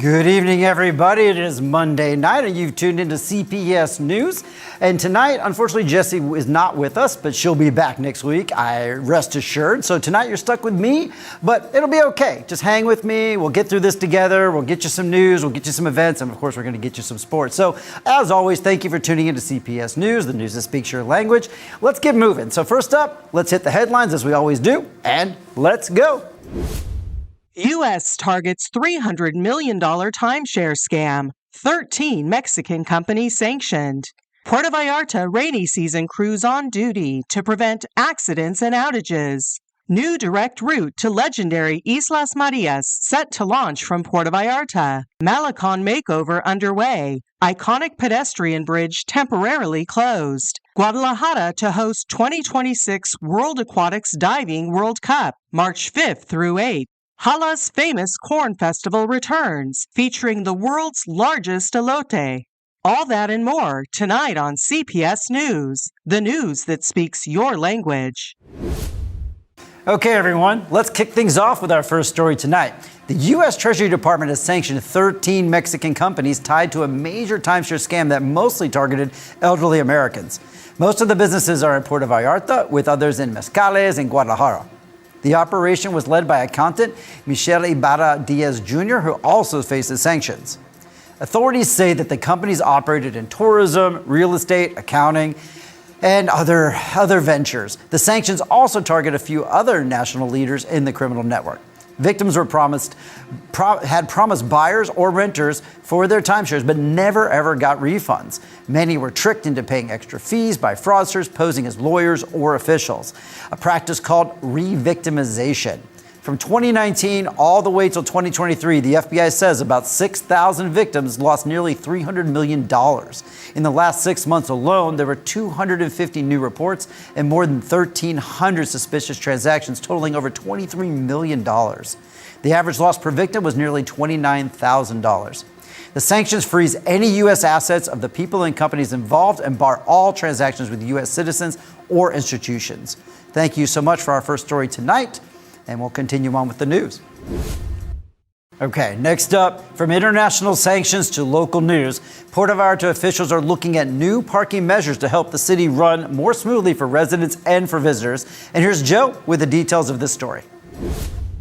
Good evening, everybody. It is Monday night, and you've tuned into CPS News. And tonight, unfortunately, Jessie is not with us, but she'll be back next week, I rest assured. So tonight, you're stuck with me, but it'll be okay. Just hang with me. We'll get through this together. We'll get you some news. We'll get you some events. And, of course, we're going to get you some sports. So, as always, thank you for tuning into CPS News, the news that speaks your language. Let's get moving. So, first up, let's hit the headlines, as we always do, and let's go. U.S. targets $300 million timeshare scam. 13 Mexican companies sanctioned. Puerto Vallarta rainy season crews on duty to prevent accidents and outages. New direct route to legendary Islas Marias set to launch from Puerto Vallarta. Malacon makeover underway. Iconic pedestrian bridge temporarily closed. Guadalajara to host 2026 World Aquatics Diving World Cup, March 5th through 8th. Jala's famous corn festival returns, featuring the world's largest elote. All that and more tonight on CPS News, the news that speaks your language. Okay, everyone, let's kick things off with our first story tonight. The U.S. Treasury Department has sanctioned 13 Mexican companies tied to a major timeshare scam that mostly targeted elderly Americans. Most of the businesses are in Puerto Vallarta, with others in Mezcales and Guadalajara. The operation was led by accountant Michelle Ibarra Diaz Jr., who also faces sanctions. Authorities say that the companies operated in tourism, real estate, accounting, and other ventures. The sanctions also target a few other national leaders in the criminal network. Victims were had promised buyers or renters for their timeshares, but never ever got refunds. Many were tricked into paying extra fees by fraudsters posing as lawyers or officials, a practice called re-victimization. From 2019 all the way till 2023, the FBI says about 6,000 victims lost nearly $300 million. In the last 6 months alone, there were 250 new reports and more than 1,300 suspicious transactions totaling over $23 million. The average loss per victim was nearly $29,000. The sanctions freeze any U.S. assets of the people and companies involved and bar all transactions with U.S. citizens or institutions. Thank you so much for our first story tonight. And we'll continue on with the news. Okay, next up, from international sanctions to local news, Puerto Vallarta officials are looking at new parking measures to help the city run more smoothly for residents and for visitors. And here's Joe with the details of this story.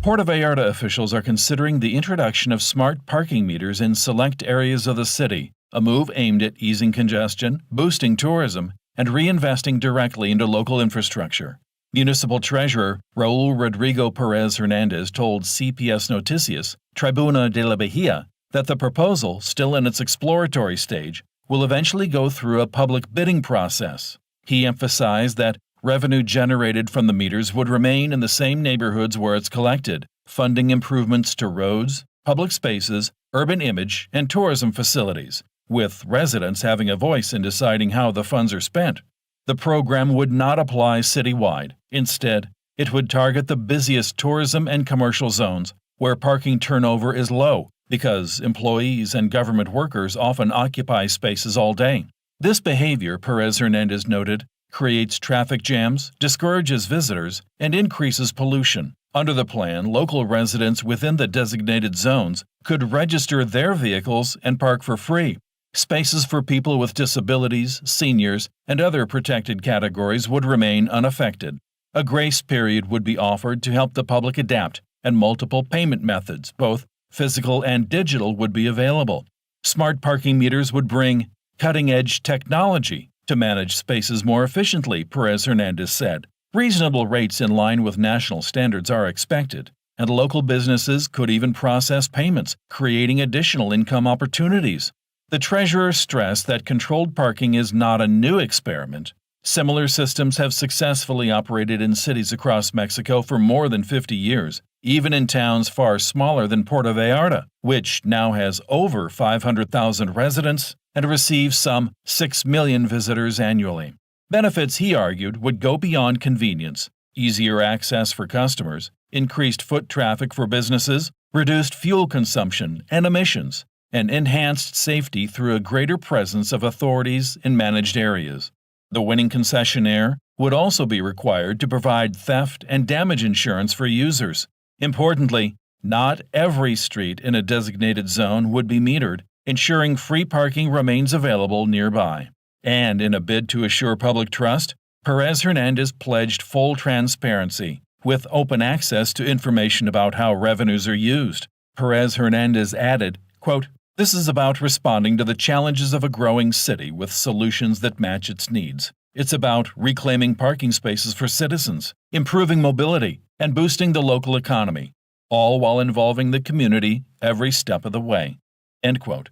Puerto Vallarta officials are considering the introduction of smart parking meters in select areas of the city, a move aimed at easing congestion, boosting tourism, and reinvesting directly into local infrastructure. Municipal Treasurer Raul Rodrigo Perez Hernandez told CPS Noticias, Tribuna de la Bahía, that the proposal, still in its exploratory stage, will eventually go through a public bidding process. He emphasized that revenue generated from the meters would remain in the same neighborhoods where it's collected, funding improvements to roads, public spaces, urban image, and tourism facilities, with residents having a voice in deciding how the funds are spent. The program would not apply citywide. Instead, it would target the busiest tourism and commercial zones, where parking turnover is low because employees and government workers often occupy spaces all day. This behavior, Perez Hernandez noted, creates traffic jams, discourages visitors, and increases pollution. Under the plan, local residents within the designated zones could register their vehicles and park for free. Spaces for people with disabilities, seniors, and other protected categories would remain unaffected. A grace period would be offered to help the public adapt, and multiple payment methods, both physical and digital, would be available. Smart parking meters would bring cutting-edge technology to manage spaces more efficiently, Perez Hernandez said. Reasonable rates in line with national standards are expected, and local businesses could even process payments, creating additional income opportunities. The treasurer stressed that controlled parking is not a new experiment. Similar systems have successfully operated in cities across Mexico for more than 50 years, even in towns far smaller than Puerto Vallarta, which now has over 500,000 residents and receives some 6 million visitors annually. Benefits, he argued, would go beyond convenience: easier access for customers, increased foot traffic for businesses, reduced fuel consumption and emissions, and enhanced safety through a greater presence of authorities in managed areas. The winning concessionaire would also be required to provide theft and damage insurance for users. Importantly, Not every street in a designated zone would be metered, ensuring free parking remains available nearby. And in a bid to assure public trust, Perez Hernandez pledged full transparency, with open access to information about how revenues are used. Perez Hernandez added, quote, "This is about responding to the challenges of a growing city with solutions that match its needs. It's about reclaiming parking spaces for citizens, improving mobility, and boosting the local economy, all while involving the community every step of the way." End quote.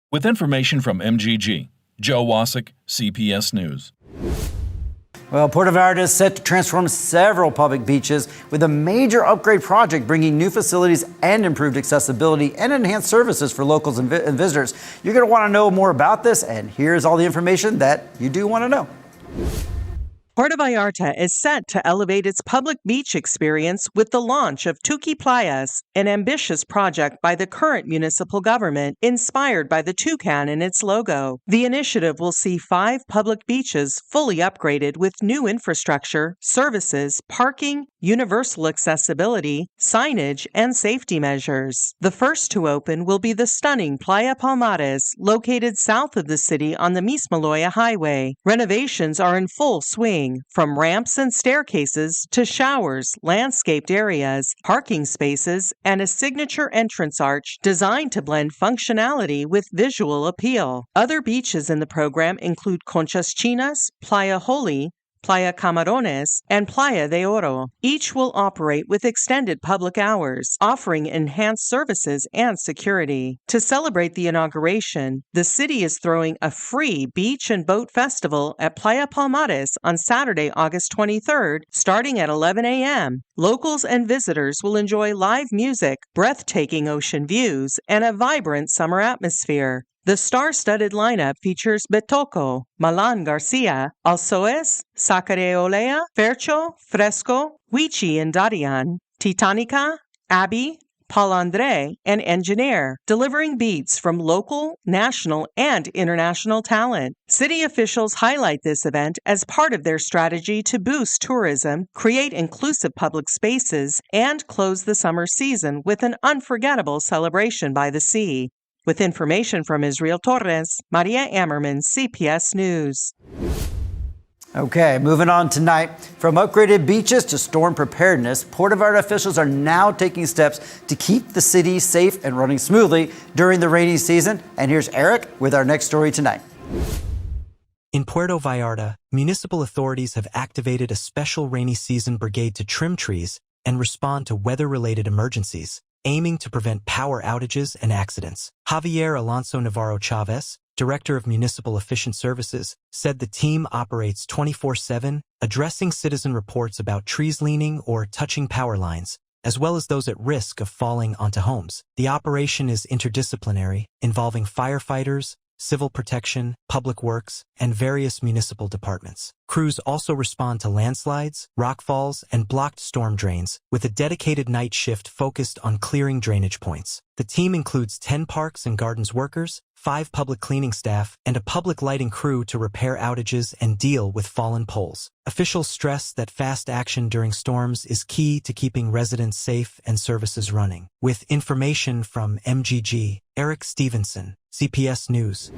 With information from MGG, Joe Wasik, CPS News. Well, Puerto Vallarta is set to transform several public beaches with a major upgrade project bringing new facilities and improved accessibility and enhanced services for locals and visitors. You're going to want to know more about this, and here's all the information that you do want to know. Puerto Vallarta is set to elevate its public beach experience with the launch of Tuki Playas, an ambitious project by the current municipal government inspired by the toucan in its logo. The initiative will see 5 public beaches fully upgraded with new infrastructure, services, parking, universal accessibility, signage, and safety measures. The first to open will be the stunning Playa Palmares, located south of the city on the Mismaloya Highway. Renovations are in full swing, from ramps and staircases to showers, landscaped areas, parking spaces, and a signature entrance arch designed to blend functionality with visual appeal. Other beaches in the program include Conchas Chinas, Playa Holy, Playa Camarones, and Playa de Oro. Each will operate with extended public hours, offering enhanced services and security. To celebrate the inauguration, the city is throwing a free beach and boat festival at Playa Palmares on Saturday, August 23rd, starting at 11 a.m. Locals and visitors will enjoy live music, breathtaking ocean views, and a vibrant summer atmosphere. The star-studded lineup features Betoco, Malan Garcia, Alsoes, Sacareolea, Fercho, Fresco, Huichi and Darian, Titanica, Abby, Paul Andre, and Engineer, delivering beats from local, national, and international talent. City officials highlight this event as part of their strategy to boost tourism, create inclusive public spaces, and close the summer season with an unforgettable celebration by the sea. With information from Israel Torres, Maria Ammerman, CPS News. Okay, moving on tonight. From upgraded beaches to storm preparedness, Puerto Vallarta officials are now taking steps to keep the city safe and running smoothly during the rainy season. And here's Eric with our next story tonight. In Puerto Vallarta, municipal authorities have activated a special rainy season brigade to trim trees and respond to weather-related emergencies, aiming to prevent power outages and accidents. Javier Alonso Navarro Chavez, Director of Municipal Efficient Services, said the team operates 24/7, addressing citizen reports about trees leaning or touching power lines, as well as those at risk of falling onto homes. The operation is interdisciplinary, involving firefighters, civil protection, public works, and various municipal departments. Crews also respond to landslides, rockfalls, and blocked storm drains, with a dedicated night shift focused on clearing drainage points. The team includes 10 parks and gardens workers, 5 public cleaning staff, and a public lighting crew to repair outages and deal with fallen poles. Officials stress that fast action during storms is key to keeping residents safe and services running. With information from MGG, Eric Stevenson, CPS News.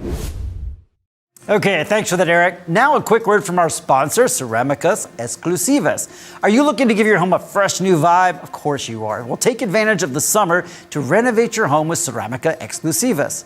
Okay, thanks for that, Eric. Now a quick word from our sponsor, Cerámicas Exclusivas. Are you looking to give your home a fresh new vibe? Of course you are. Well, take advantage of the summer to renovate your home with Cerámicas Exclusivas.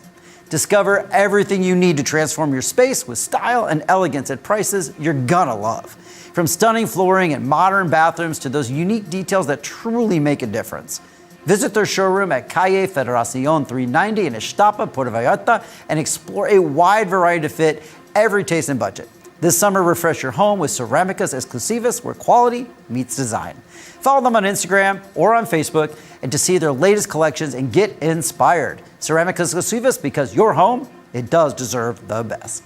Discover everything you need to transform your space with style and elegance at prices you're gonna love. From stunning flooring and modern bathrooms to those unique details that truly make a difference. Visit their showroom at Calle Federación 390 in Ixtapa, Puerto Vallarta, and explore a wide variety to fit every taste and budget. This summer, refresh your home with Cerámicas Exclusivas, where quality meets design. Follow them on Instagram or on Facebook and to see their latest collections and get inspired. Cerámicas Exclusivas, because your home, it does deserve the best.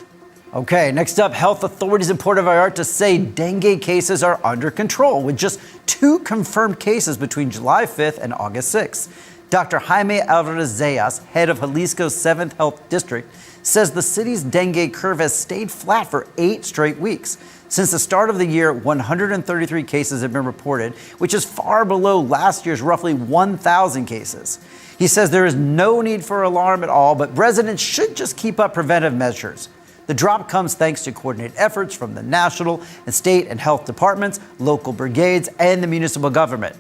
Okay, next up, health authorities in Puerto Vallarta say dengue cases are under control with just 2 confirmed cases between July 5th and August 6th. Dr. Jaime Alvarez-Zayas, head of Jalisco's 7th Health District, says the city's dengue curve has stayed flat for 8 straight weeks. Since the start of the year, 133 cases have been reported, which is far below last year's roughly 1,000 cases. He says there is no need for alarm at all, but residents should just keep up preventive measures. The drop comes thanks to coordinated efforts from the national and state and health departments, local brigades, and the municipal government.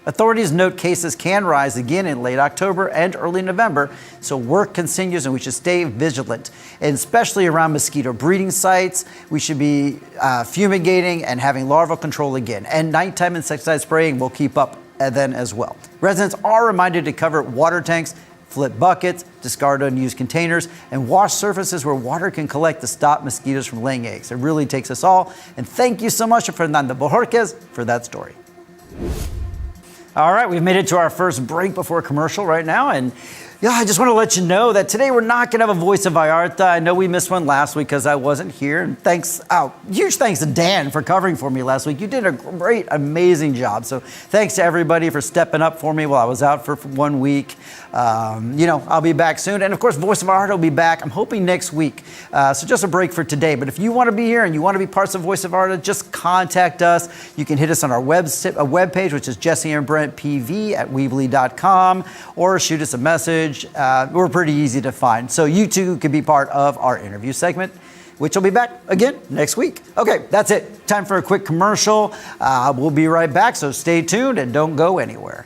Authorities note cases can rise again in late October and early November, so work continues and we should stay vigilant. And especially around mosquito breeding sites, we should be fumigating and having larval control again. And nighttime insecticide spraying will keep up then as well. Residents are reminded to cover water tanks, flip buckets, discard unused containers, and wash surfaces where water can collect to stop mosquitoes from laying eggs. It really takes us all. And thank you so much to Fernando Bojorquez for that story. All right, we've made it to our first break before commercial right now. And yeah, I just want to let you know that today we're not going to have a Voice of Vallarta. I know we missed one last week because I wasn't here. And huge thanks to Dan for covering for me last week. You did a great, amazing job. So thanks to everybody for stepping up for me while I was out for 1 week. I'll be back soon. And of course, Voice of Vallarta will be back, I'm hoping next week. So just a break for today. But if you want to be here and you want to be parts of Voice of Vallarta, just contact us. You can hit us on our webpage, which is jesseandbrentpv@weebly.com, or shoot us a message. We're pretty easy to find. So you too could be part of our interview segment, which will be back again next week. Okay, that's it. Time for a quick commercial. We'll be right back, so stay tuned and don't go anywhere.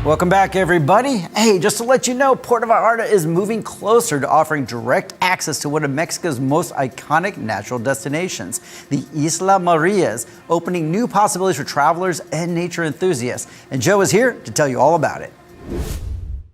Welcome back, everybody. Hey, just to let you know, Puerto Vallarta is moving closer to offering direct access to one of Mexico's most iconic natural destinations, the Islas Marias, opening new possibilities for travelers and nature enthusiasts. And Joe is here to tell you all about it.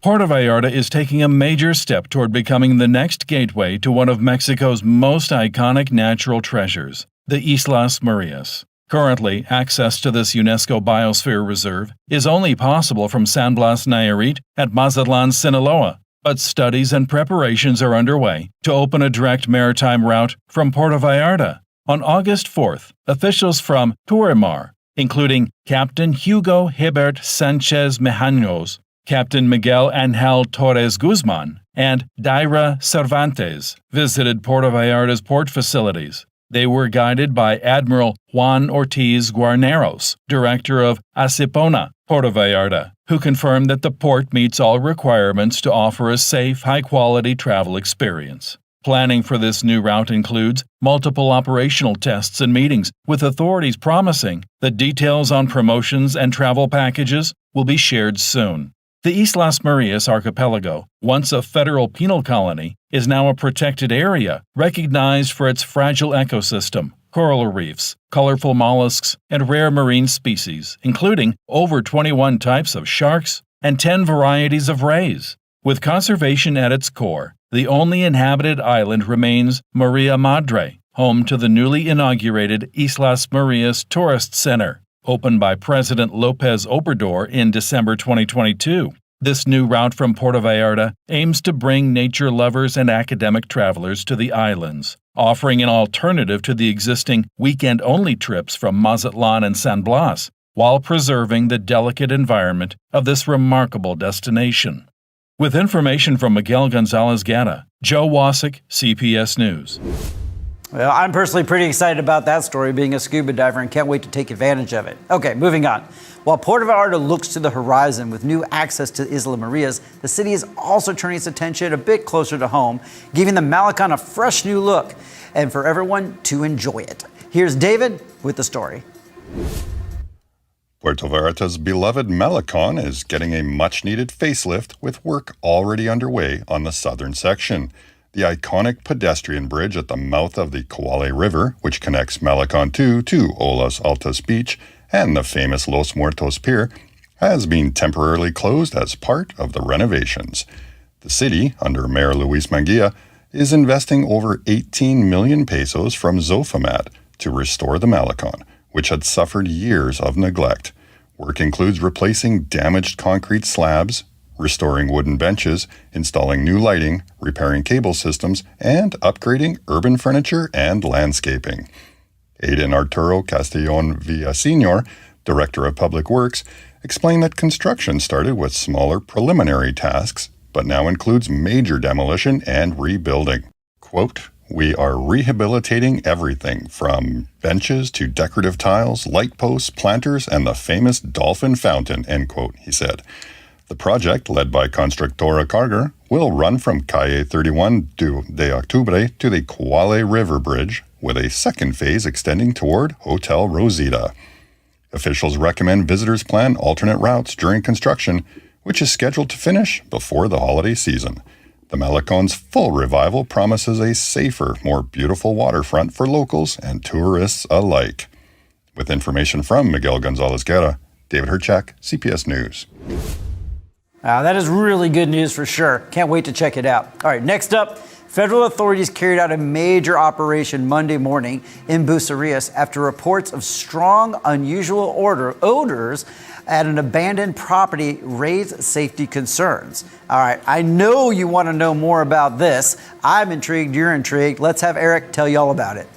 Puerto Vallarta is taking a major step toward becoming the next gateway to one of Mexico's most iconic natural treasures, the Islas Marias. Currently, access to this UNESCO Biosphere Reserve is only possible from San Blas Nayarit at Mazatlan, Sinaloa, but studies and preparations are underway to open a direct maritime route from Puerto Vallarta. On August 4th, officials from Tourimar, including Captain Hugo Hibert Sanchez Mejanos, Captain Miguel Angel Torres Guzman, and Daira Cervantes, visited Puerto Vallarta's port facilities. They were guided by Admiral Juan Ortiz Guarneros, director of Acipona, Puerto Vallarta, who confirmed that the port meets all requirements to offer a safe, high-quality travel experience. Planning for this new route includes multiple operational tests and meetings, with authorities promising that details on promotions and travel packages will be shared soon. The Islas Marias archipelago, once a federal penal colony, is now a protected area recognized for its fragile ecosystem, coral reefs, colorful mollusks, and rare marine species, including over 21 types of sharks and 10 varieties of rays. With conservation at its core, the only inhabited island remains Maria Madre, home to the newly inaugurated Islas Marias Tourist Center, opened by President Lopez Obrador in December 2022. This new route from Puerto Vallarta aims to bring nature lovers and academic travelers to the islands, offering an alternative to the existing weekend-only trips from Mazatlan and San Blas, while preserving the delicate environment of this remarkable destination. With information from Miguel Gonzalez Guerra, Joe Wasik, CPS News. Well, I'm personally pretty excited about that story, being a scuba diver, and can't wait to take advantage of it. Okay, moving on. While Puerto Vallarta looks to the horizon with new access to Islas Marias, the city is also turning its attention a bit closer to home, giving the Malacon a fresh new look, and for everyone to enjoy it. Here's David with the story. Puerto Vallarta's beloved Malacon is getting a much-needed facelift with work already underway on the southern section. The iconic pedestrian bridge at the mouth of the Coale River, which connects Malacon 2 to Olas Altas Beach, and the famous Los Muertos Pier, has been temporarily closed as part of the renovations. The city, under Mayor Luis Manguia, is investing over 18 million pesos from Zofamat to restore the Malacon, which had suffered years of neglect. Work includes replacing damaged concrete slabs, restoring wooden benches, installing new lighting, repairing cable systems, and upgrading urban furniture and landscaping. Aiden Arturo Castellon Villaseñor, Director of Public Works, explained that construction started with smaller preliminary tasks, but now includes major demolition and rebuilding. Quote, "We are rehabilitating everything from benches to decorative tiles, light posts, planters, and the famous dolphin fountain," end quote, he said. The project, led by Constructora Carger, will run from Calle 31 de Octubre to the Coale River Bridge, with a second phase extending toward Hotel Rosita. Officials recommend visitors plan alternate routes during construction, which is scheduled to finish before the holiday season. The Malacon's full revival promises a safer, more beautiful waterfront for locals and tourists alike. With information from Miguel Gonzalez Guerra, David Herchak, CPS News. That is really good news for sure. Can't wait to check it out. All right, next up, federal authorities carried out a major operation Monday morning in Bucerias after reports of strong, unusual odors at an abandoned property raised safety concerns. All right, I know you want to know more about this. I'm intrigued, you're intrigued. Let's have Eric tell you all about it.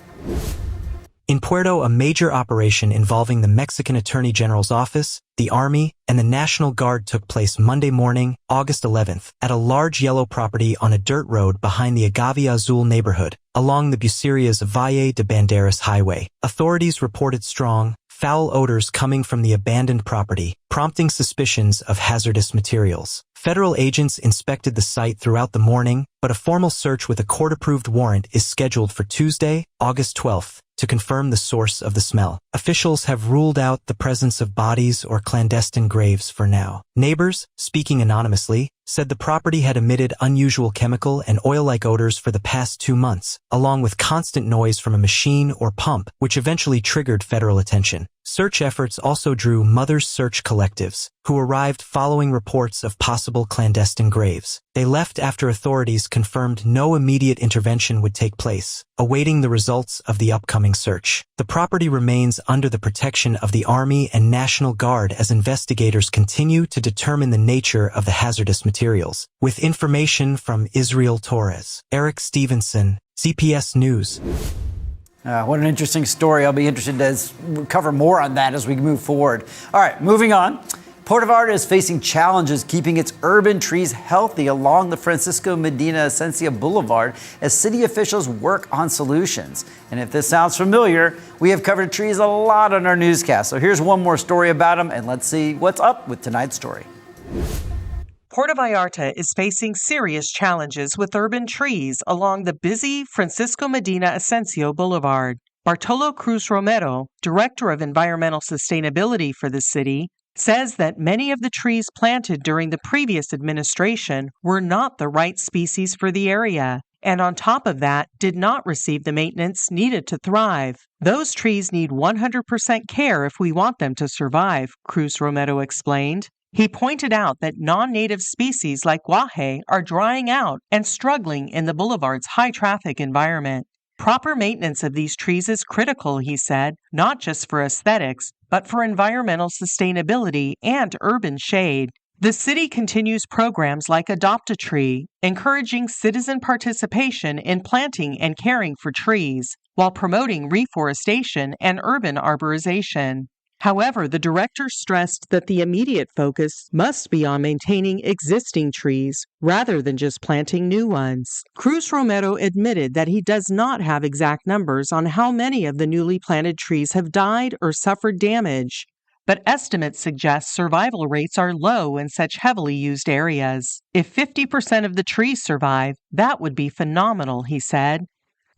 In Puerto, a major operation involving the Mexican Attorney General's office, the Army, and the National Guard took place Monday morning, August 11th, at a large yellow property on a dirt road behind the Agave Azul neighborhood, along the Bucerias Bahía de Banderas highway. Authorities reported strong, foul odors coming from the abandoned property, prompting suspicions of hazardous materials. Federal agents inspected the site throughout the morning, but a formal search with a court-approved warrant is scheduled for Tuesday, August 12th, to confirm the source of the smell. Officials have ruled out the presence of bodies or clandestine graves for now. Neighbors, speaking anonymously, said the property had emitted unusual chemical and oil-like odors for the past 2 months, along with constant noise from a machine or pump, which eventually triggered federal attention. Search efforts also drew Mothers Search collectives, who arrived following reports of possible clandestine graves. They left after authorities confirmed no immediate intervention would take place, awaiting the results of the upcoming search. The property remains under the protection of the Army and National Guard as investigators continue to determine the nature of the hazardous materials. With information from Israel Torres, Eric Stevenson, CPS News. What an interesting story. I'll be interested to cover more on that as we move forward. All right, moving on. Puerto Vallarta is facing challenges keeping its urban trees healthy along the Francisco Medina Esencia Boulevard as city officials work on solutions. And if this sounds familiar, we have covered trees a lot on our newscast. So here's one more story about them, and let's see what's up with tonight's story. Puerto Vallarta is facing serious challenges with urban trees along the busy Francisco Medina Esencia Boulevard. Bartolo Cruz Romero, Director of Environmental Sustainability for the city, says that many of the trees planted during the previous administration were not the right species for the area, and on top of that, did not receive the maintenance needed to thrive. Those trees need 100% care if we want them to survive, Cruz Romero explained. He pointed out that non-native species like guaje are drying out and struggling in the boulevard's high-traffic environment. Proper maintenance of these trees is critical, he said, not just for aesthetics, but for environmental sustainability and urban shade. The city continues programs like Adopt a Tree, encouraging citizen participation in planting and caring for trees, while promoting reforestation and urban arborization. However, the director stressed that the immediate focus must be on maintaining existing trees rather than just planting new ones. Cruz Romero admitted that he does not have exact numbers on how many of the newly planted trees have died or suffered damage, but estimates suggest survival rates are low in such heavily used areas. If 50% of the trees survive, that would be phenomenal, he said.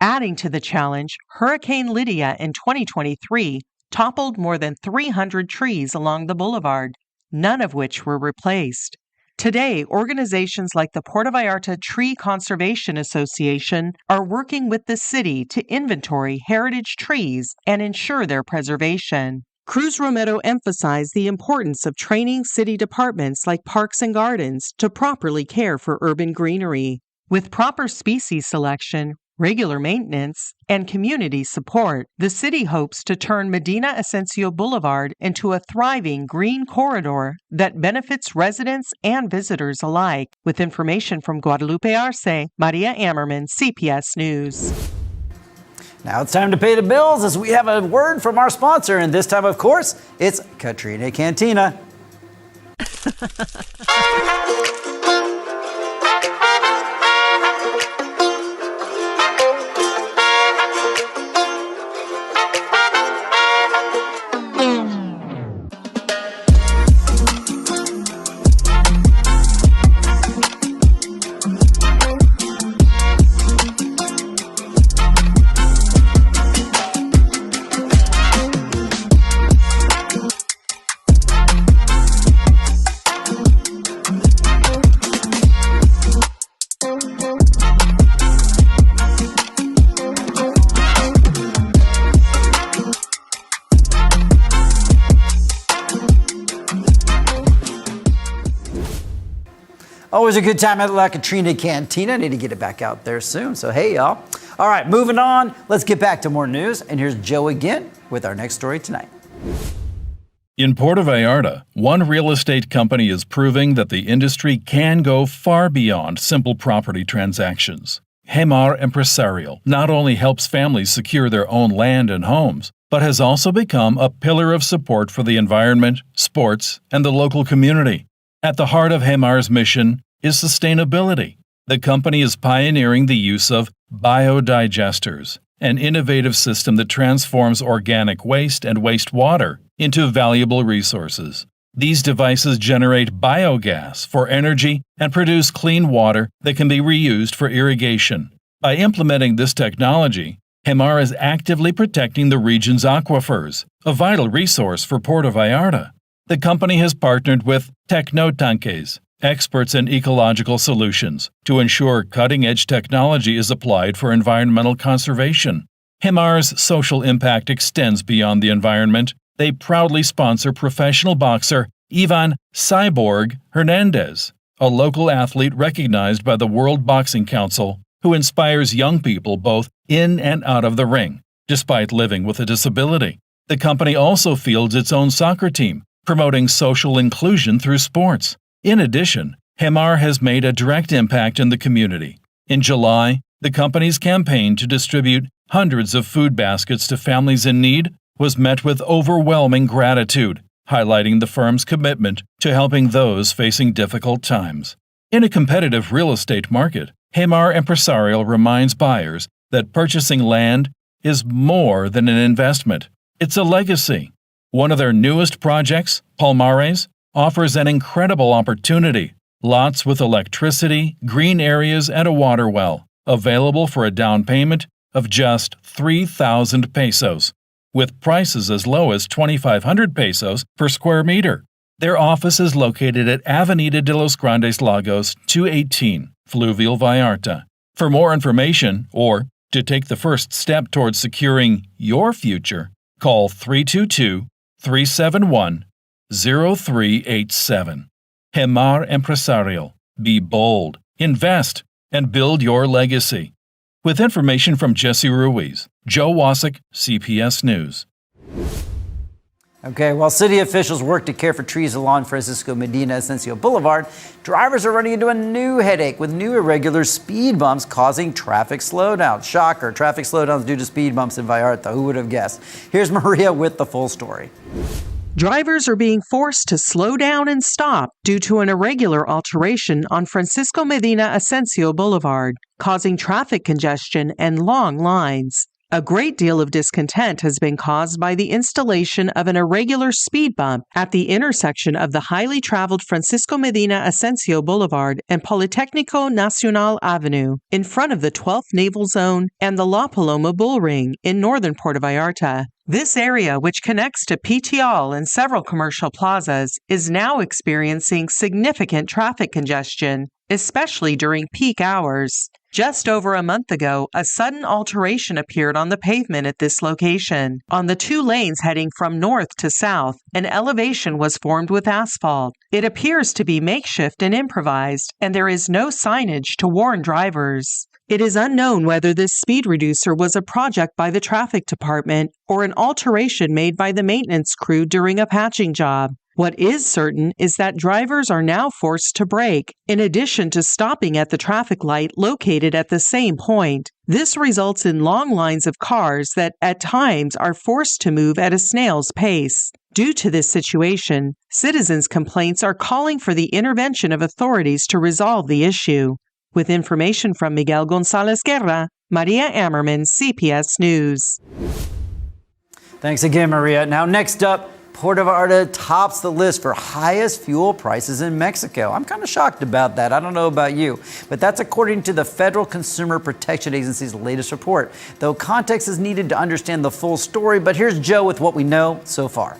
Adding to the challenge, Hurricane Lydia in 2023 toppled more than 300 trees along the boulevard, none of which were replaced. Today, organizations like the Puerto Vallarta Tree Conservation Association are working with the city to inventory heritage trees and ensure their preservation. Cruz Romero emphasized the importance of training city departments like Parks and Gardens to properly care for urban greenery. With proper species selection, regular maintenance, and community support, the city hopes to turn Medina Ascencio Boulevard into a thriving green corridor that benefits residents and visitors alike. With information from Guadalupe Arce, Maria Ammerman, CPS News. Now it's time to pay the bills as we have a word from our sponsor, and this time, of course, it's Katrina Cantina. Always a good time at La Katrina Cantina. I need to get it back out there soon. So, hey, y'all. All right, moving on. Let's get back to more news. And here's Joe again with our next story tonight. In Puerto Vallarta, one real estate company is proving that the industry can go far beyond simple property transactions. Hemar Empresarial not only helps families secure their own land and homes, but has also become a pillar of support for the environment, sports, and the local community. At the heart of Hemar's mission is sustainability. The company is pioneering the use of biodigesters, an innovative system that transforms organic waste and wastewater into valuable resources. These devices generate biogas for energy and produce clean water that can be reused for irrigation. By implementing this technology, Hemar is actively protecting the region's aquifers, a vital resource for Puerto Vallarta. The company has partnered with Tecnotanques, experts in ecological solutions, to ensure cutting-edge technology is applied for environmental conservation. Hemar's social impact extends beyond the environment. They proudly sponsor professional boxer Ivan Cyborg Hernandez, a local athlete recognized by the World Boxing Council, who inspires young people both in and out of the ring, despite living with a disability. The company also fields its own soccer team, promoting social inclusion through sports. In addition, Hemar has made a direct impact in the community. In July, the company's campaign to distribute hundreds of food baskets to families in need was met with overwhelming gratitude, highlighting the firm's commitment to helping those facing difficult times. In a competitive real estate market, Hemar Empresarial reminds buyers that purchasing land is more than an investment. It's a legacy. One of their newest projects, Palmares, offers an incredible opportunity. Lots with electricity, green areas, and a water well, available for a down payment of just 3,000 pesos, with prices as low as 2,500 pesos per square meter. Their office is located at Avenida de los Grandes Lagos 218, Fluvial Vallarta. For more information, or to take the first step towards securing your future, call 322-371-0387. Hemar Empresarial. Be bold, invest, and build your legacy. With information from Jesse Ruiz, Joe Wasik, CPS News. Okay, while city officials work to care for trees along Francisco Medina Ascencio Boulevard, drivers are running into a new headache with new irregular speed bumps causing traffic slowdowns. Shocker, traffic slowdowns due to speed bumps in Vallarta. Who would have guessed? Here's Maria with the full story. Drivers are being forced to slow down and stop due to an irregular alteration on Francisco Medina Ascencio Boulevard, causing traffic congestion and long lines. A great deal of discontent has been caused by the installation of an irregular speed bump at the intersection of the highly traveled Francisco Medina Asensio Boulevard and Politécnico Nacional Avenue in front of the 12th Naval Zone and the La Paloma Bull Ring in northern Puerto Vallarta. This area, which connects to Pitial and several commercial plazas, is now experiencing significant traffic congestion, especially during peak hours. Just over a month ago, a sudden alteration appeared on the pavement at this location. On the 2 lanes heading from north to south, an elevation was formed with asphalt. It appears to be makeshift and improvised, and there is no signage to warn drivers. It is unknown whether this speed reducer was a project by the traffic department or an alteration made by the maintenance crew during a patching job. What is certain is that drivers are now forced to brake, in addition to stopping at the traffic light located at the same point. This results in long lines of cars that, at times, are forced to move at a snail's pace. Due to this situation, citizens' complaints are calling for the intervention of authorities to resolve the issue. With information from Miguel Gonzalez Guerra, Maria Ammerman, CPS News. Thanks again, Maria. Now, next up, Puerto Vallarta tops the list for highest fuel prices in Mexico. I'm kind of shocked about that. I don't know about you, but that's according to the Federal Consumer Protection Agency's latest report. Though context is needed to understand the full story, but here's Joe with what we know so far.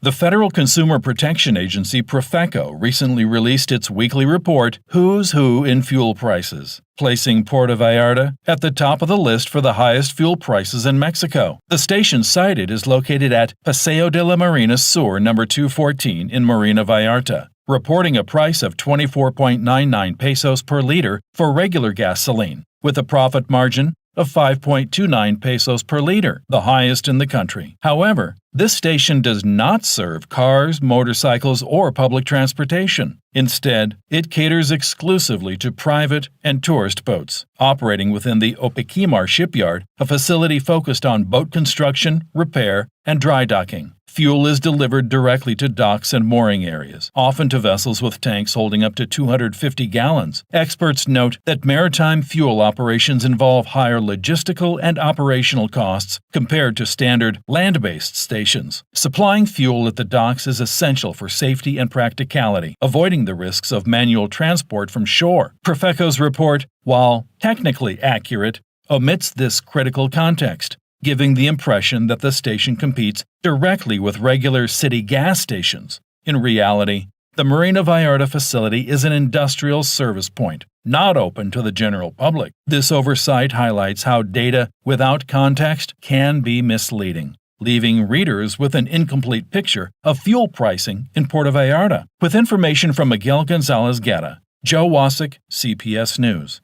The Federal Consumer Protection Agency, Profeco, recently released its weekly report, Who's Who in Fuel Prices, placing Puerto Vallarta at the top of the list for the highest fuel prices in Mexico. The station cited is located at Paseo de la Marina Sur, number 214 in Marina Vallarta, reporting a price of 24.99 pesos per liter for regular gasoline, with a profit margin of 5.29 pesos per liter, the highest in the country. However, this station does not serve cars, motorcycles, or public transportation. Instead, it caters exclusively to private and tourist boats, operating within the Opequimar shipyard, a facility focused on boat construction, repair, and dry docking. Fuel is delivered directly to docks and mooring areas, often to vessels with tanks holding up to 250 gallons. Experts note that maritime fuel operations involve higher logistical and operational costs compared to standard land-based stations. Supplying fuel at the docks is essential for safety and practicality, avoiding the risks of manual transport from shore. Profeco's report, while technically accurate, omits this critical context, giving the impression that the station competes directly with regular city gas stations. In reality, the Marina Vallarta facility is an industrial service point, not open to the general public. This oversight highlights how data without context can be misleading, leaving readers with an incomplete picture of fuel pricing in Puerto Vallarta. With information from Miguel Gonzalez Guerra, Joe Wasik, CPS News.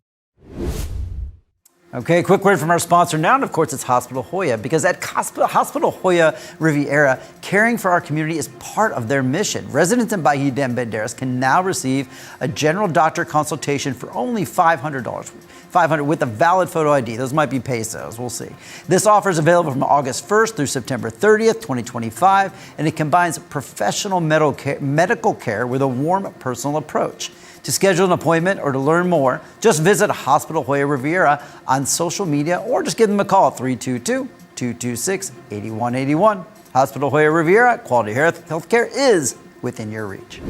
Okay, quick word from our sponsor now, and of course it's Hospital Hoya, because at Hospital Hoya Riviera, caring for our community is part of their mission. Residents in Bahía de Banderas can now receive a general doctor consultation for only $500 with a valid photo ID. Those might be pesos, we'll see. This offer is available from August 1st through September 30th, 2025, and it combines professional medical care with a warm personal approach. To schedule an appointment or to learn more, just visit Hospital Hoya Riviera on social media or just give them a call at 322-226-8181. Hospital Hoya Riviera, quality healthcare is within your reach.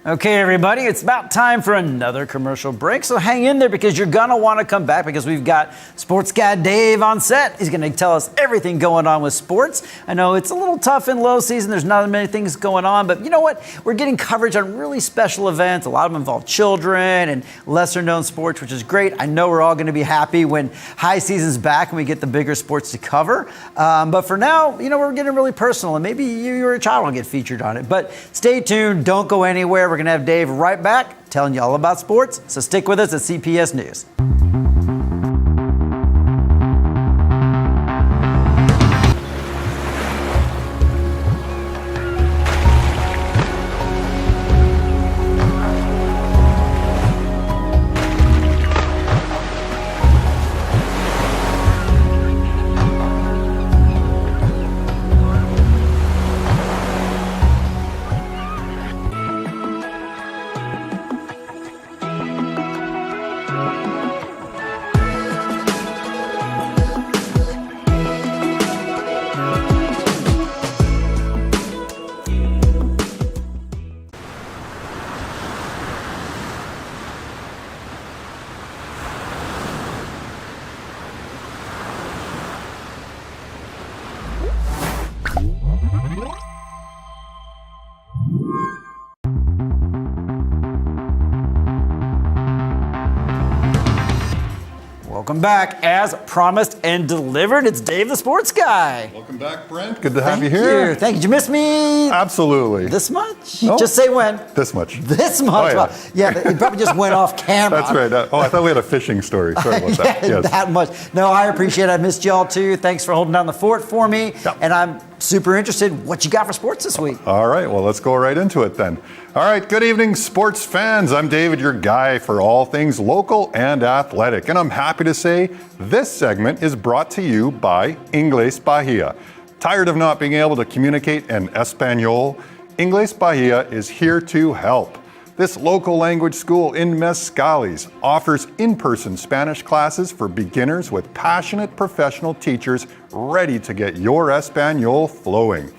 Okay, everybody, it's about time for another commercial break, so hang in there because you're going to want to come back because we've got sports guy Dave on set. He's going to tell us everything going on with sports. I know it's a little tough in low season. There's not as many things going on, but you know what? We're getting coverage on really special events. A lot of them involve children and lesser-known sports, which is great. I know we're all going to be happy when high season's back and we get the bigger sports to cover. But for now, you know, we're getting really personal, and maybe you or a child will get featured on it. But stay tuned. Don't go anywhere. We're going to have Dave right back telling you all about sports, so stick with us at CPS News. Welcome back. As promised and delivered, it's Dave the Sports Guy. Welcome back, Brent. Good to have you here. Thank you. Did you miss me? Absolutely. This much? No. Just say when. This much. This much? Oh, yeah. It probably just went off camera. That's right. I thought we had a fishing story. Sorry about that. Yeah, Yes. that much. No, I appreciate it. I missed y'all too. Thanks for holding down the fort for me. Yep. And I'm super interested. What you got for sports this week? All right, well, let's go right into it then. All right, good evening, sports fans. I'm David, your guy for all things local and athletic. And I'm happy to say this segment is brought to you by Islas Bahía. Tired of not being able to communicate in Espanol? Islas Bahía is here to help. This local language school in Mezcales offers in-person Spanish classes for beginners with passionate professional teachers ready to get your Espanol flowing.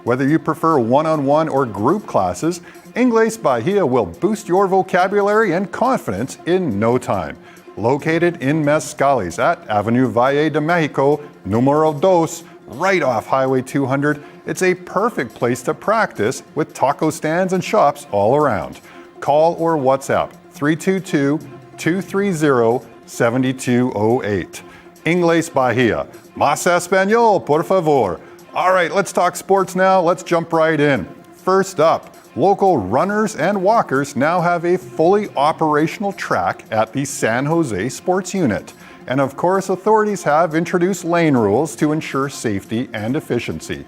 Whether you prefer one-on-one or group classes, Islas Bahía will boost your vocabulary and confidence in no time. Located in Mezcales at Avenue Valle de Mexico, número 2, right off Highway 200, it's a perfect place to practice with taco stands and shops all around. Call or WhatsApp 322-230-7208. Islas Bahía. Más español, por favor. All right, let's talk sports now. Let's jump right in. First up, local runners and walkers now have a fully operational track at the San Jose Sports Unit. And of course, authorities have introduced lane rules to ensure safety and efficiency.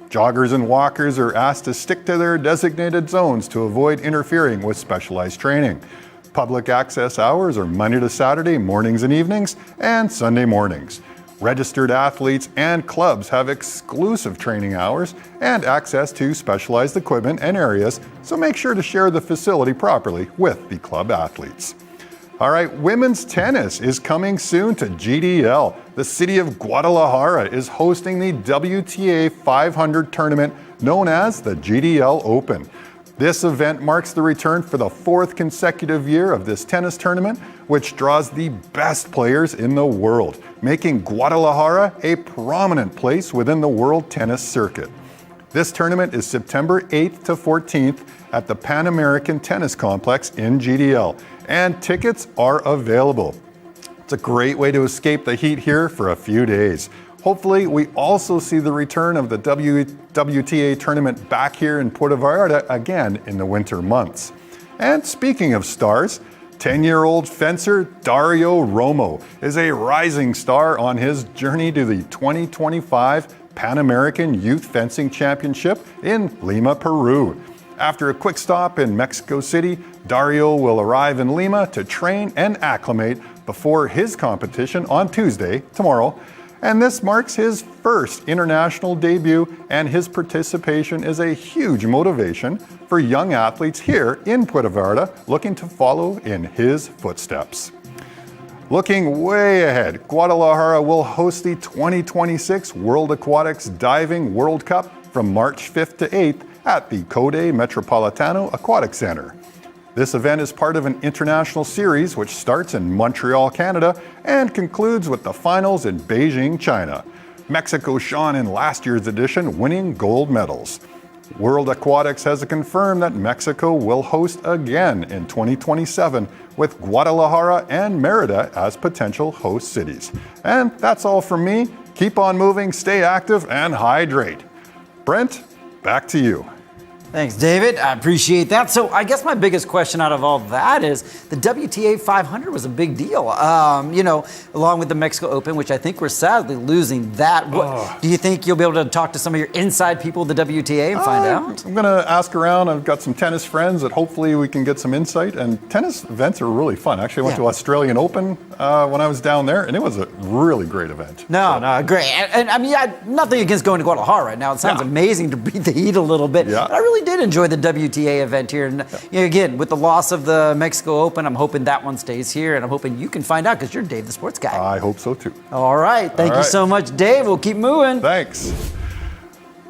Joggers and walkers are asked to stick to their designated zones to avoid interfering with specialized training. Public access hours are Monday to Saturday mornings and evenings, and Sunday mornings. Registered athletes and clubs have exclusive training hours and access to specialized equipment and areas, so make sure to share the facility properly with the club athletes. All right, women's tennis is coming soon to GDL. The city of Guadalajara is hosting the WTA 500 tournament known as the GDL Open. This event marks the return for the 4th consecutive year of this tennis tournament, which draws the best players in the world, making Guadalajara a prominent place within the world tennis circuit. This tournament is September 8th to 14th at the Pan American Tennis Complex in GDL, and tickets are available. It's a great way to escape the heat here for a few days. Hopefully, we also see the return of the WTA tournament back here in Puerto Vallarta again in the winter months. And speaking of stars, 10-year-old fencer Dario Romo is a rising star on his journey to the 2025 Pan American Youth Fencing Championship in Lima, Peru. After a quick stop in Mexico City, Dario will arrive in Lima to train and acclimate before his competition on Tuesday, tomorrow. And this marks his first international debut, and his participation is a huge motivation for young athletes here in Puerto Vallarta looking to follow in his footsteps. Looking way ahead, Guadalajara will host the 2026 World Aquatics Diving World Cup from March 5th to 8th at the Code Metropolitano Aquatic Center. This event is part of an international series which starts in Montreal, Canada, and concludes with the finals in Beijing, China. Mexico shone in last year's edition, winning gold medals. World Aquatics has confirmed that Mexico will host again in 2027, with Guadalajara and Mérida as potential host cities. And that's all from me. Keep on moving, stay active, and hydrate. Brent, back to you. Thanks, David. I appreciate that. So I guess my biggest question out of all that is the WTA 500 was a big deal, along with the Mexico Open, which I think we're sadly losing that. Do you think you'll be able to talk to some of your inside people at the WTA and find out? I'm going to ask around. I've got some tennis friends that hopefully we can get some insight. And tennis events are really fun. Actually, I went to Australian Open when I was down there, and it was a really great event. No, great. And I mean, nothing against going to Guadalajara right now. It sounds amazing to beat the heat a little bit. Yeah. But I really did enjoy the WTA event here. And again, with the loss of the Mexico Open, I'm hoping that one stays here, and I'm hoping you can find out because you're Dave the Sports Guy. I hope so too. All right. Thank you so much, Dave. We'll keep moving. Thanks.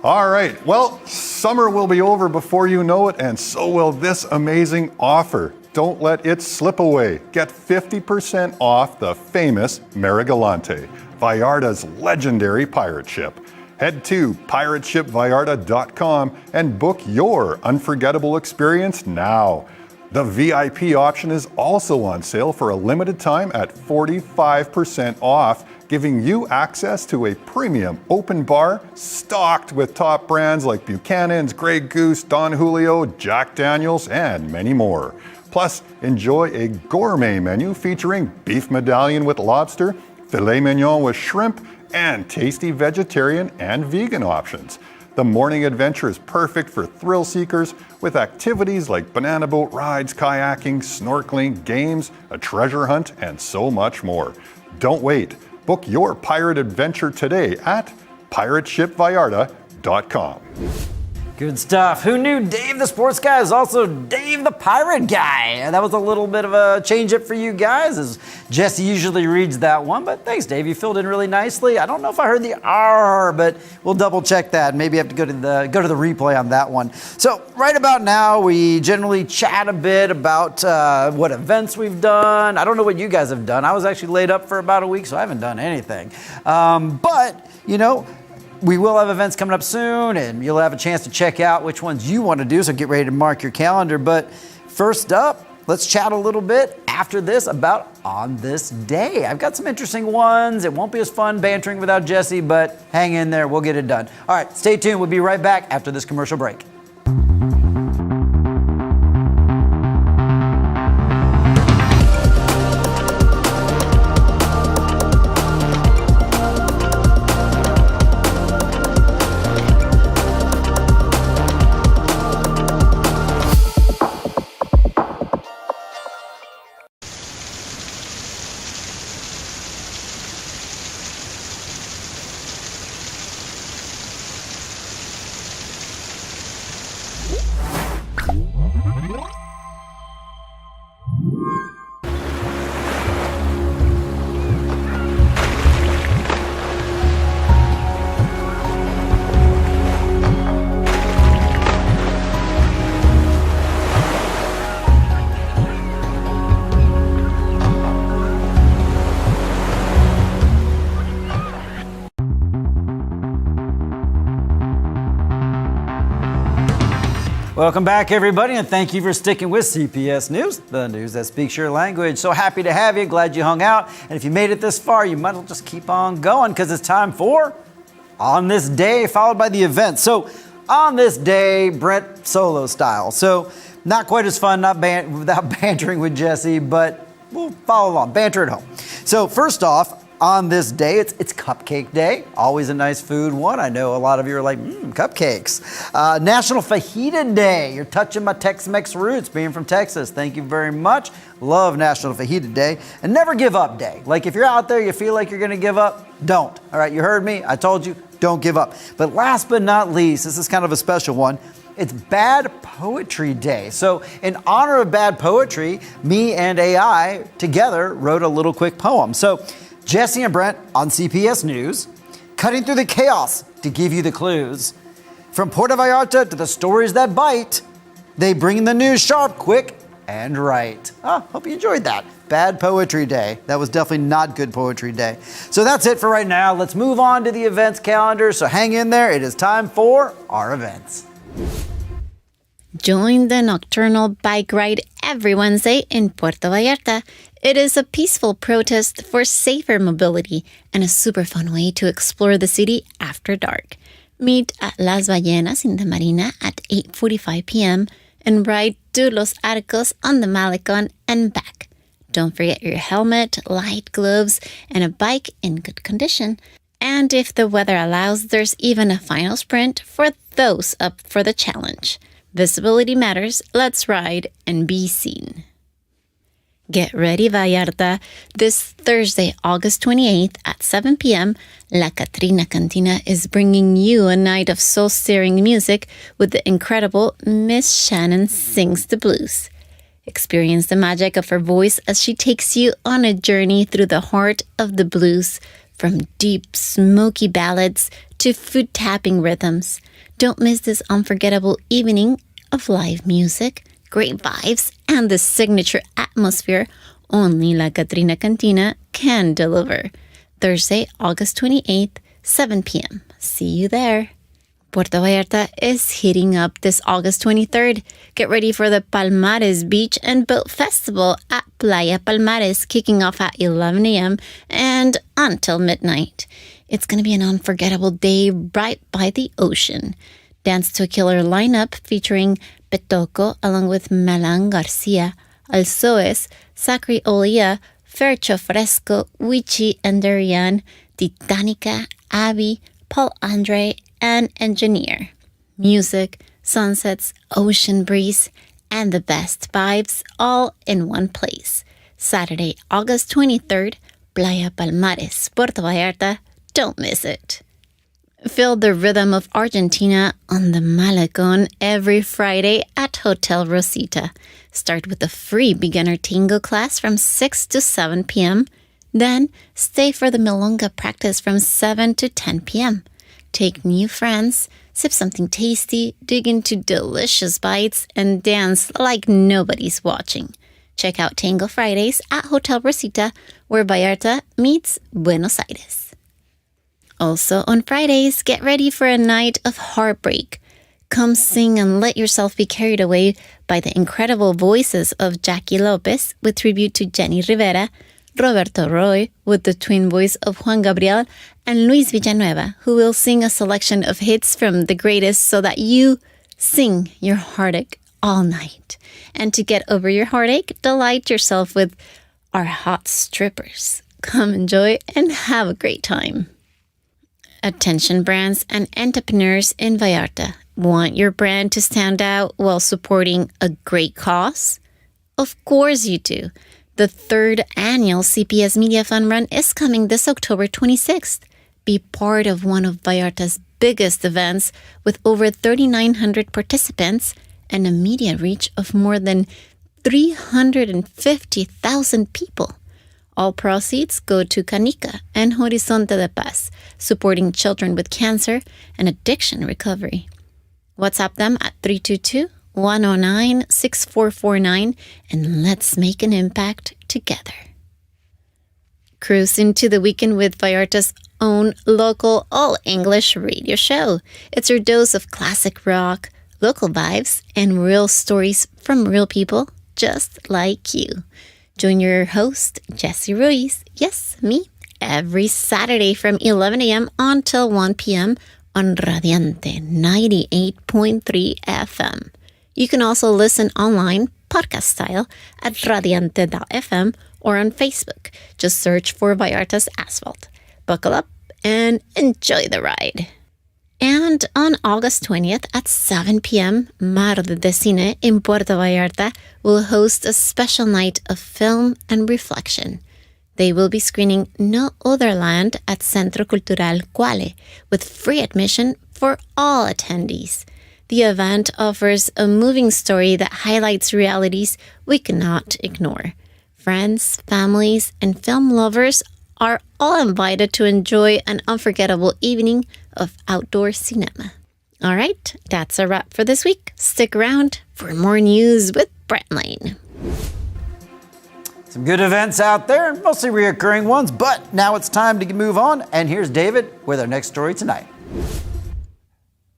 All right. Well, summer will be over before you know it, and so will this amazing offer. Don't let it slip away. Get 50% off the famous Marigalante, Vallarta's legendary pirate ship. Head to pirateshipvallarta.com and book your unforgettable experience now. The VIP option is also on sale for a limited time at 45% off, giving you access to a premium open bar stocked with top brands like Buchanan's, Grey Goose, Don Julio, Jack Daniels, and many more. Plus, enjoy a gourmet menu featuring beef medallion with lobster, filet mignon with shrimp, and tasty vegetarian and vegan options. The morning adventure is perfect for thrill seekers with activities like banana boat rides, kayaking, snorkeling, games, a treasure hunt, and so much more. Don't wait. Book your pirate adventure today at pirateshipvallarta.com. Good stuff. Who knew Dave the sports guy is also Dave the pirate guy? That was a little bit of a change up for you guys, as Jesse usually reads that one. But thanks, Dave. You filled in really nicely. I don't know if I heard the R, but we'll double check that. Maybe I have to go to the replay on that one. So right about now, we generally chat a bit about what events we've done. I don't know what you guys have done. I was actually laid up for about a week, so I haven't done anything. But you know, we will have events coming up soon, and you'll have a chance to check out which ones you want to do, so get ready to mark your calendar. But first up, let's chat a little bit after this about On This Day. I've got some interesting ones. It won't be as fun bantering without Jesse, but hang in there. We'll get it done. All right, stay tuned. We'll be right back after this commercial break. Welcome back, everybody, and thank you for sticking with CPS News, the news that speaks your language. So happy to have you. Glad you hung out. And if you made it this far, you might as well just keep on going, because it's time for On This Day, followed by the event. So On This Day, Brent solo style. So not quite as fun, without bantering with Jesse, but we'll follow along. Banter at home. So first off, on this day, it's Cupcake Day. Always a nice food one. I know a lot of you are like, cupcakes. National Fajita Day. You're touching my Tex-Mex roots, being from Texas. Thank you very much. Love National Fajita Day. And Never Give Up Day. Like, if you're out there, you feel like you're going to give up, don't. All right, you heard me. I told you, don't give up. But last but not least, this is kind of a special one. It's Bad Poetry Day. So in honor of bad poetry, me and AI together wrote a little quick poem. So Jesse and Brent on CPS News, cutting through the chaos to give you the clues. From Puerto Vallarta to the stories that bite, they bring the news sharp, quick, and right. Hope you enjoyed that. Bad Poetry Day. That was definitely not good poetry day. So that's it for right now. Let's move on to the events calendar. So hang in there. It is time for our events. Join the nocturnal bike ride every Wednesday in Puerto Vallarta. It is a peaceful protest for safer mobility and a super fun way to explore the city after dark. Meet at Las Ballenas in the Marina at 8:45 p.m. and ride to Los Arcos on the Malacon and back. Don't forget your helmet, light gloves, and a bike in good condition. And if the weather allows, there's even a final sprint for those up for the challenge. Visibility matters. Let's ride and be seen. Get ready, Vallarta. This Thursday, August 28th at 7 p.m., La Catrina Cantina is bringing you a night of soul-stirring music with the incredible Miss Shannon Sings the Blues. Experience the magic of her voice as she takes you on a journey through the heart of the blues, from deep, smoky ballads to foot-tapping rhythms. Don't miss this unforgettable evening of live music, great vibes, and the signature atmosphere only La Catrina Cantina can deliver. Thursday, August 28th, 7 p.m. See you there. Puerto Vallarta is heating up this August 23rd. Get ready for the Palmares Beach and Boat Festival at Playa Palmares, kicking off at 11 a.m. and until midnight. It's going to be an unforgettable day right by the ocean. Dance to a killer lineup featuring Petoco along with Melan Garcia, Alzoes, Sacri Olia, Fercho Fresco, Wichi and Darian, Titanica, Abby, Paul Andre, and Engineer. Music, sunsets, ocean breeze, and the best vibes all in one place. Saturday, August 23rd, Playa Palmares, Puerto Vallarta. Don't miss it. Feel the rhythm of Argentina on the Malacon every Friday at Hotel Rosita. Start with a free beginner tango class from 6 to 7 p.m. Then stay for the milonga practice from 7 to 10 p.m. Take new friends, sip something tasty, dig into delicious bites, and dance like nobody's watching. Check out Tango Fridays at Hotel Rosita, where Vallarta meets Buenos Aires. Also on Fridays, get ready for a night of heartbreak. Come sing and let yourself be carried away by the incredible voices of Jackie Lopez with tribute to Jenny Rivera, Roberto Roy with the twin voice of Juan Gabriel, and Luis Villanueva, who will sing a selection of hits from the greatest so that you sing your heartache all night. And to get over your heartache, delight yourself with our hot strippers. Come enjoy and have a great time. Attention brands and entrepreneurs in Vallarta. Want your brand to stand out while supporting a great cause? Of course you do. The third annual CPS Media Fund Run is coming this October 26th. Be part of one of Vallarta's biggest events with over 3,900 participants and a media reach of more than 350,000 people. All proceeds go to Canica and Horizonte de Paz, supporting children with cancer and addiction recovery. WhatsApp them at 322-109-6449 and let's make an impact together. Cruise into the weekend with Vallarta's own local all-English radio show. It's your dose of classic rock, local vibes, and real stories from real people just like you. Join your host, Jessie Ruiz, yes, me, every Saturday from 11 a.m. until 1 p.m. on Radiante 98.3 FM. You can also listen online, podcast style, at radiante.fm or on Facebook. Just search for Vallarta's Asphalt. Buckle up and enjoy the ride. And on August 20th at 7 p.m., Mar de Cine in Puerto Vallarta will host a special night of film and reflection. They will be screening No Other Land at Centro Cultural Quale with free admission for all attendees. The event offers a moving story that highlights realities we cannot ignore. Friends, families, and film lovers are all invited to enjoy an unforgettable evening of outdoor cinema. All right, that's a wrap for this week. Stick around for more news with Brent Lane. Some good events out there, mostly reoccurring ones, but now it's time to move on. And here's David with our next story tonight.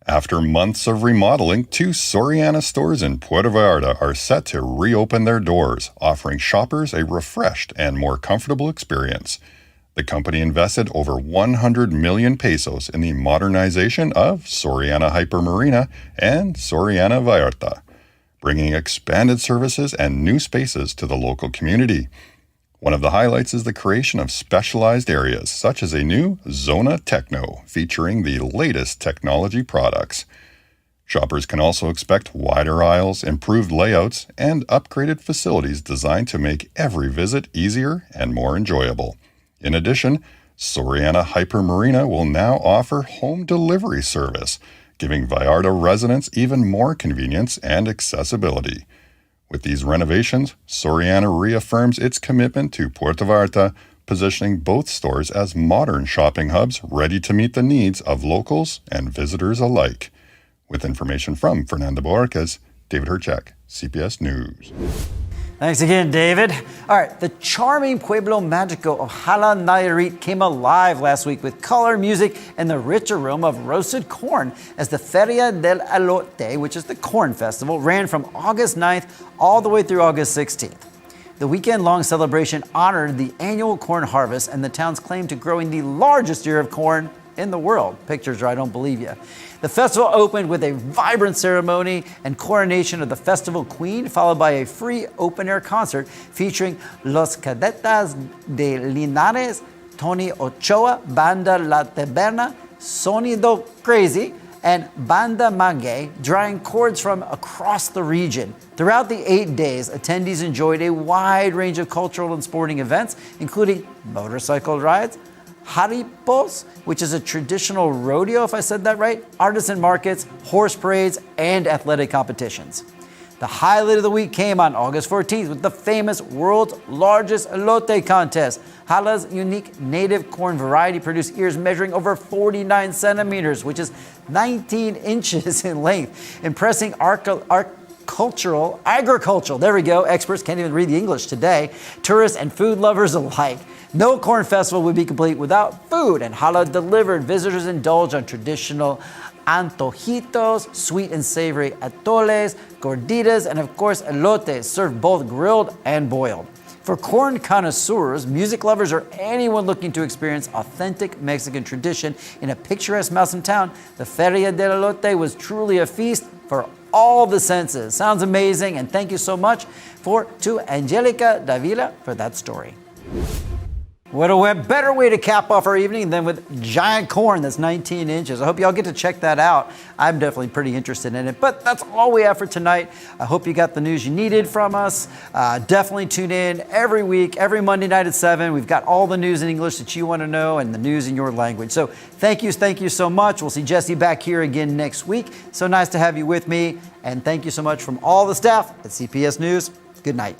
After months of remodeling, 2 Soriana stores in Puerto Vallarta are set to reopen their doors, offering shoppers a refreshed and more comfortable experience. The company invested over 100 million pesos in the modernization of Soriana Hypermarina and Soriana Vallarta, bringing expanded services and new spaces to the local community. One of the highlights is the creation of specialized areas, such as a new Zona Techno, featuring the latest technology products. Shoppers can also expect wider aisles, improved layouts, and upgraded facilities designed to make every visit easier and more enjoyable. In addition, Soriana Hypermarina will now offer home delivery service, giving Vallarta residents even more convenience and accessibility. With these renovations, Soriana reaffirms its commitment to Puerto Vallarta, positioning both stores as modern shopping hubs ready to meet the needs of locals and visitors alike. With information from Fernando Boarquez, David Herchak, CPS News. Thanks again, David. All right, the charming Pueblo Mágico of Nayarit came alive last week with color, music, and the rich aroma of roasted corn as the Feria del Elote, which is the corn festival, ran from August 9th all the way through August 16th. The weekend-long celebration honored the annual corn harvest and the town's claim to growing the largest ear of corn in the world. Pictures or I don't believe you. The festival opened with a vibrant ceremony and coronation of the festival queen, followed by a free open-air concert featuring Los Cadetas de Linares, Tony Ochoa, Banda La Taberna, Sonido Crazy, and Banda Maguey, drawing chords from across the region. Throughout the 8 days, attendees enjoyed a wide range of cultural and sporting events, including motorcycle rides, jaripos, which is a traditional rodeo, if I said that right, artisan markets, horse parades, and athletic competitions. The highlight of the week came on August 14th with the famous world's largest elote contest. Jala's unique native corn variety produced ears measuring over 49 centimeters, which is 19 inches in length, impressing agricultural, there we go, experts can't even read the English today, tourists and food lovers alike. No corn festival would be complete without food, and Jala delivered. Visitors indulge on traditional antojitos, sweet and savory atoles, gorditas, and of course elotes, served both grilled and boiled. For corn connoisseurs, music lovers, or anyone looking to experience authentic Mexican tradition in a picturesque mountain town, the Feria del Elote was truly a feast for all the senses. Sounds amazing, and thank you so much to Angelica Davila for that story. What a better way to cap off our evening than with giant corn that's 19 inches. I hope y'all get to check that out. I'm definitely pretty interested in it. But that's all we have for tonight. I hope you got the news you needed from us. Definitely tune in every week, every Monday night at 7. We've got all the news in English that you want to know and the news in your language. So thank you so much. We'll see Jesse back here again next week. So nice to have you with me. And thank you so much from all the staff at CPS News. Good night.